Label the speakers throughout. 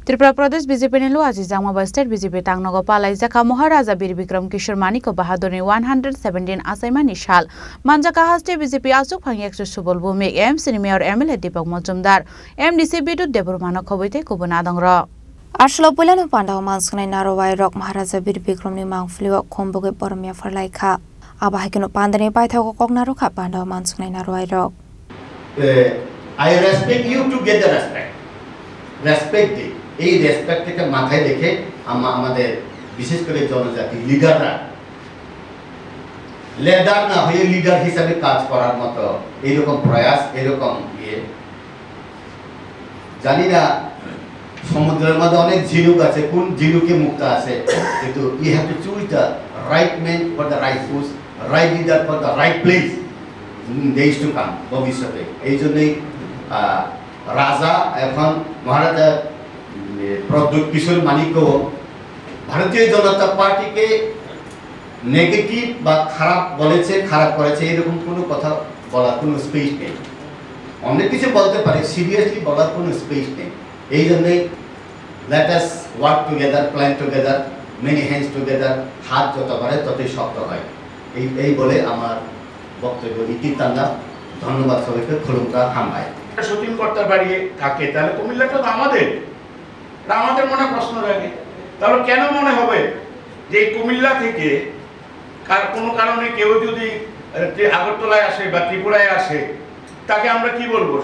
Speaker 1: त्रिपुरा प्रदेश BJP ने आज जामाबा state BJP तांगनगो पालाइजाका महाराजा बीर विक्रम किशोर मानिको बहादुरनि 117 आसाइमानि साल मानजाका हास्टे बीजेपी आसुक फांgi 100 सुबल भूमि एमसीनि मेयर एमएलए दीपक मजुमदार एमडीसी बिदुत देबरमानो खबैते गुबुन आदंग्र आरसलो पुलानो पान्डाव मानसखनाय नारवाय रक महाराजा बीर विक्रमनि मांगफुलियाव खमबोगे परमिया फरलायखा आबाहायखनो पान्दानि बायथावको कगनारुखा पान्डाव मानसखनाय नारवाय रक
Speaker 2: I respect you to get the respect. Respect the এই রেসপেক্টকে মাথায় রেখে আমাদের বিশেষ করে জনজাতি লিডাররা লিডার না হয়ে লিডার হিসেবে কাজ করার মতো এইরকম প্রয়াস এরকম জানি না সমুদ্রের মধ্যে অনেক ঝিনুক আছে কোন ঝিনুকে মুক্ত আছে কিন্তু you have to choose the right man for the right post right leader for the right place days to come ভবিষ্যতে এই জন্যই রাজা এখন মহারাজা प्रद्युत किशोर मानिको भारतीय जनता पार्टी के नेगेटिव বা খারাপ বলেছে খারাপ করেছে এরকম কোনো কথা বলার কোনো স্পেস নেই অনেক কিছু বলতে পারে সিরিয়াসলি বলার কোনো স্পেস নেই এই জন্য let us work together plan together many hands together হাত যত বাড়ে ততই শক্ত হয় এই বলে আমার বক্তব্য ইতি টানলাম ধন্যবাদ সবাইকে খুলুমকা হামবাই
Speaker 3: শুটিং করতে বাড়িয়ে থাকে তাহলে কুমিল্লাটা তো আমাদের মনে প্রশ্ন রাখে তাহলে কেন মনে হবে যে কুমিল্লা থেকে কোনো কারণে কেউ যদি আগরতলায় আসে বা ত্রিপুরায় আসে তাকে আমরা কি বলবো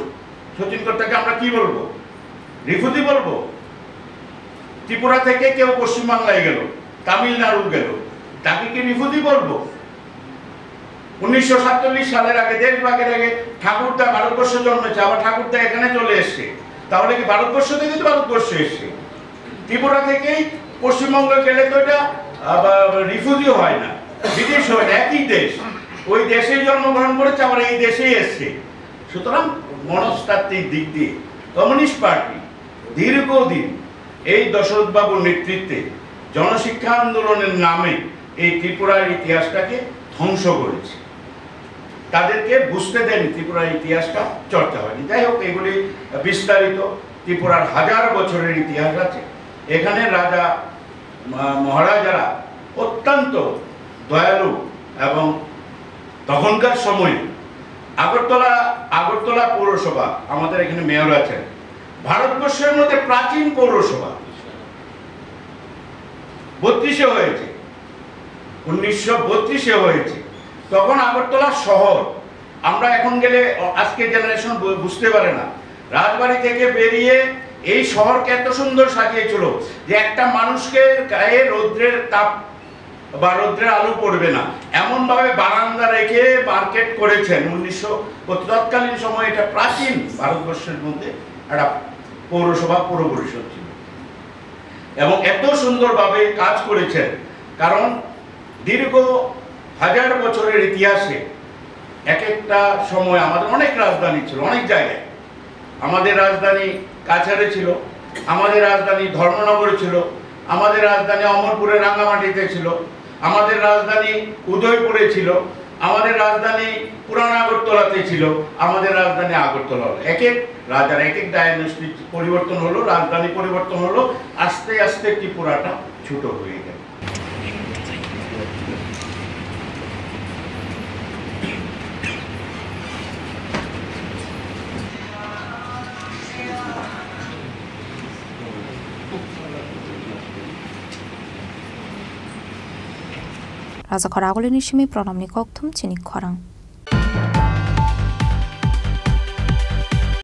Speaker 3: সচিন কর্তাকে আমরা কি বলবো রিফিউজি বলবো ত্রিপুরা থেকে কেউ পশ্চিমবাংলায় গেল তামিলনাড়ু গেল তাকে কি রিফিউজি বলবো 1947 সালের আগে দেশভাগের আগে ঠাকুরদা ভারতবর্ষে জন্মেছে আবার ঠাকুরদা এখানে চলে এসেছে তাহলে কি ভারতবর্ষ থেকে তো ভারতবর্ষে এসেছে ত্রিপুরা থেকেই পশ্চিমবঙ্গ গেলে তো এটা রিফিউজি হয় না বিদেশ হয় না একই দেশ ওই দেশেই জন্মগ্রহণ করেছে আবার এই দেশেই এসছে সুতরাং মনস্তাত্ত্বিক দিক দিয়ে কমিউনিস্ট পার্টি দীর্ঘদিন এই দশরথ বাবুর নেতৃত্বে জনশিক্ষা আন্দোলনের নামে এই ত্রিপুরার ইতিহাসটাকে ধ্বংস করেছে তাদেরকে বুঝতে দেয়নি ত্রিপুরার ইতিহাসটা চর্চা হয়নি যাই হোক এগুলি বিস্তারিত ত্রিপুরার হাজার বছরের ইতিহাস আছে এখানে রাজা মহারাজারা অত্যন্ত দয়ালু এবং তখনকার সময়ে আগরতলা পৌরসভা আমাদের এখানে মেয়র আছেন ভারতবর্ষের মধ্যে প্রাচীন পৌরসভা 32-এ হয়েছে 1932-এ হয়েছে তখন আগরতলা শহর আমরা এখন গেলে আজকের জেনারেশন বুঝতে পারে না রাজবাড়ি থেকে বেরিয়ে এই শহরকে এত সুন্দর সাজিয়েছিল যে একটা মানুষকে গায়ে রৌদ্রের তাপ বা রৌদ্রের আলো পড়বে না এমন ভাবে বারান্দা রেখে মার্কেট করেছেন 1900 তৎকালীন সময় এটা প্রাচীন ভারতবর্ষের মধ্যে একটা পৌরসভা পৌর পরিষদ ছিল এবং এত সুন্দরভাবে কাজ করেছেন কারণ দীর্ঘ হাজার বছরের ইতিহাসে এক একটা সময় আমাদের অনেক রাজধানী ছিল অনেক জায়গায় আমাদের রাজধানী কাছাড়ে ছিল আমাদের রাজধানী ধর্মনগরে ছিল আমাদের রাজধানী অমরপুরে রাঙ্গামাটিতে ছিল আমাদের রাজধানী উদয়পুরে ছিল আমাদের রাজধানী পুরান আগরতলাতে ছিল আমাদের রাজধানী আগরতলা এক এক রাজার এক এক ডায়নাস্টি পরিবর্তন হলো রাজধানী পরিবর্তন হলো আস্তে আস্তে ত্রিপুরাটা ছোট হয়ে গেল
Speaker 1: Raza Koragolini Shimi Pronamni Koktum Chinik Korang.